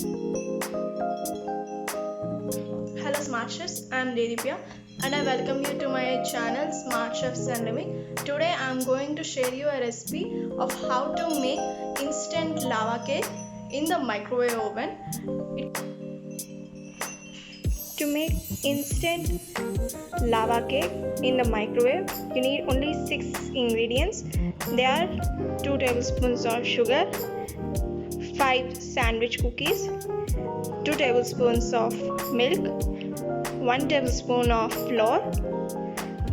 Hello Smart Chefs, I am Dedipya and I welcome you to my channel Smart Chefs and Living. Today I am going to share you a recipe of how to make instant lava cake in the microwave oven. To make instant lava cake in the microwave, you need only 6 ingredients. They are 2 tablespoons of sugar, 5 sandwich cookies, 2 tablespoons of milk, 1 tablespoon of flour,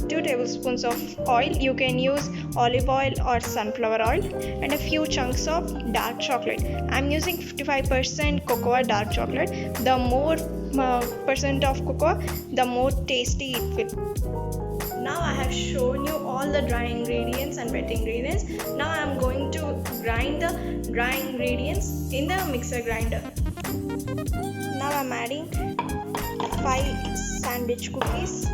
2 tablespoons of oil. You can use olive oil or sunflower oil, and a few chunks of dark chocolate. I'm using 55% cocoa dark chocolate. The more percent of cocoa, the more tasty it will. Now I have shown you all the dry ingredients and wet ingredients. Now I am going to grind the dry ingredients in the mixer grinder. Now I am adding 5 sandwich cookies,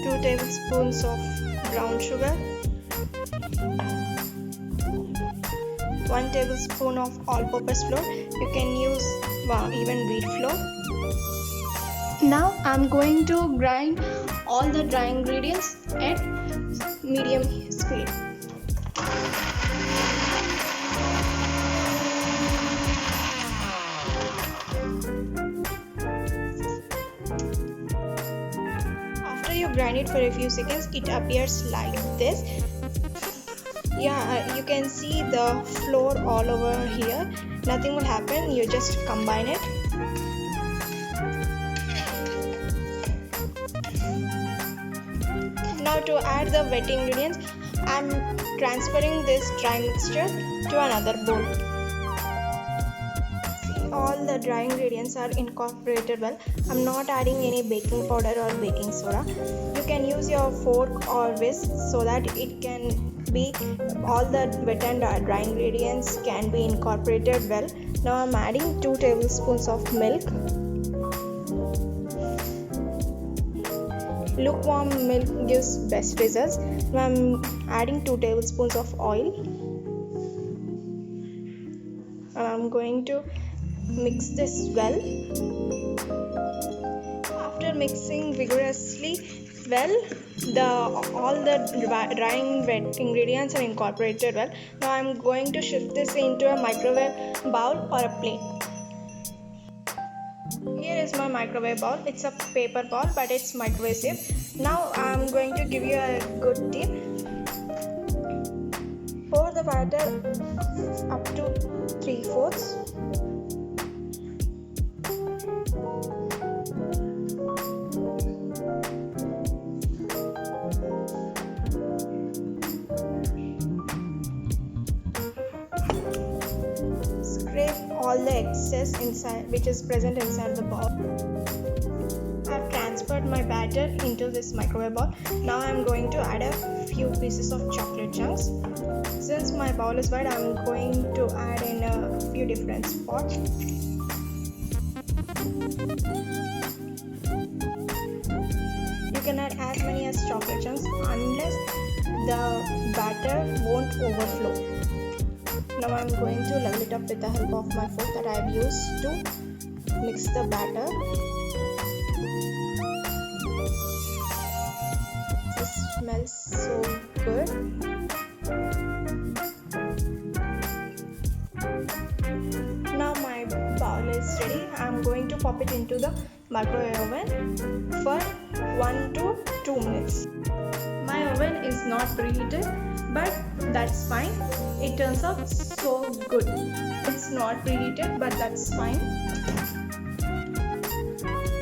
2 tablespoons of brown sugar, 1 tablespoon of all-purpose flour. You can use even wheat flour. Now I'm going to grind all the dry ingredients at medium speed. After you grind it for a few seconds, it appears like this. You can see the flour all over here. Nothing will happen, you just combine it. Now to add the wet ingredients, I am transferring this dry mixture to another bowl. All the dry ingredients are incorporated well. I am not adding any baking powder or baking soda. You can use your fork or whisk so that it can be all the wet and dry ingredients can be incorporated well. Now I am adding 2 tablespoons of milk. Lukewarm milk gives best results. Now I am adding 2 tablespoons of oil. I am going to mix this well. After mixing vigorously well, all the dry and wet ingredients are incorporated well. Now I am going to shift this into a microwave bowl or a plate. Here is my microwave bowl. It's a paper bowl, but it's microwave safe. Now I am going to give you a good tip. Pour the batter up to 3/4. Scrape all the excess inside which is present inside the bowl. I have transferred my batter into this microwave bowl. Now I am going to add a few pieces of chocolate chunks. Since my bowl is wide, I am going to add in a few different spots. You can add as many as chocolate chunks unless the batter won't overflow. Now I am going to level it up with the help of my fork that I have used to mix the batter. This smells so good. Now my bowl is ready. I am going to pop it into the microwave oven for 1 to 2 minutes. My oven is not preheated, but that's fine. It turns out so good. It's not preheated, but that's fine.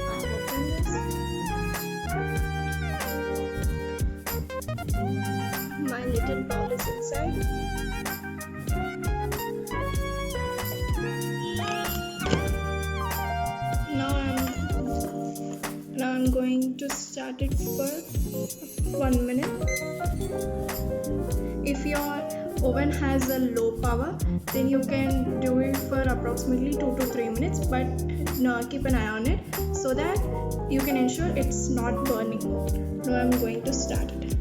I'll open this. My little bowl is inside. Now I'm going to start it for 1 minute. If your oven has a low power, then you can do it for approximately 2 to 3 minutes, but keep an eye on it so that you can ensure it's not burning. Now I'm going to start it.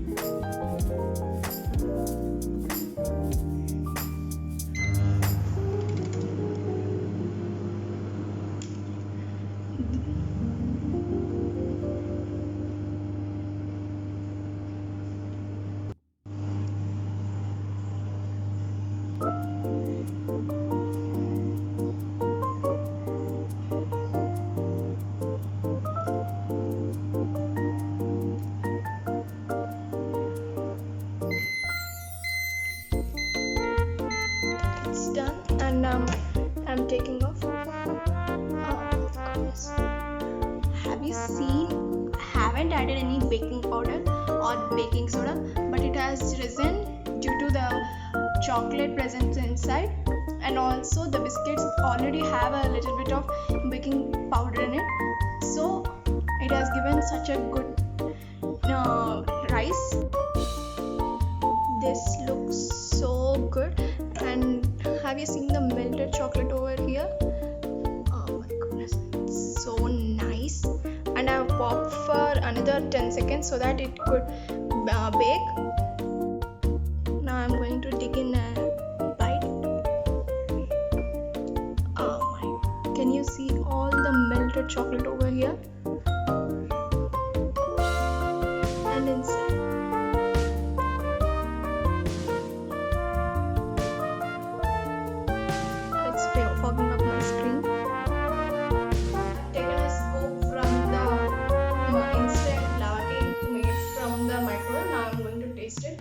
done, and I'm taking off. Oh goodness. Have you seen? I haven't added any baking powder or baking soda, but it has risen due to the chocolate present inside, and also the biscuits already have a little bit of baking powder in it, so it has given such a good rice. This looks so good. And have you seen the melted chocolate over here? Oh my goodness, it's so nice. And I've popped for another 10 seconds so that it could bake. Now I'm going to dig in a bite. Oh my, can you see all the melted chocolate over here? And inside. It's fogging up my screen. I've taken a scoop from the instant lava cake made from the microwave. Now I'm going to taste it.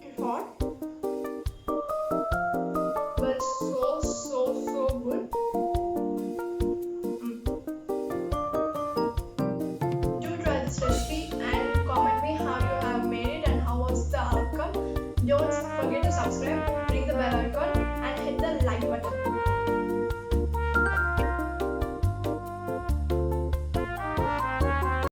It's hot, but so good. Do try this recipe and comment me how you have made it and how was the outcome. Don't forget to subscribe.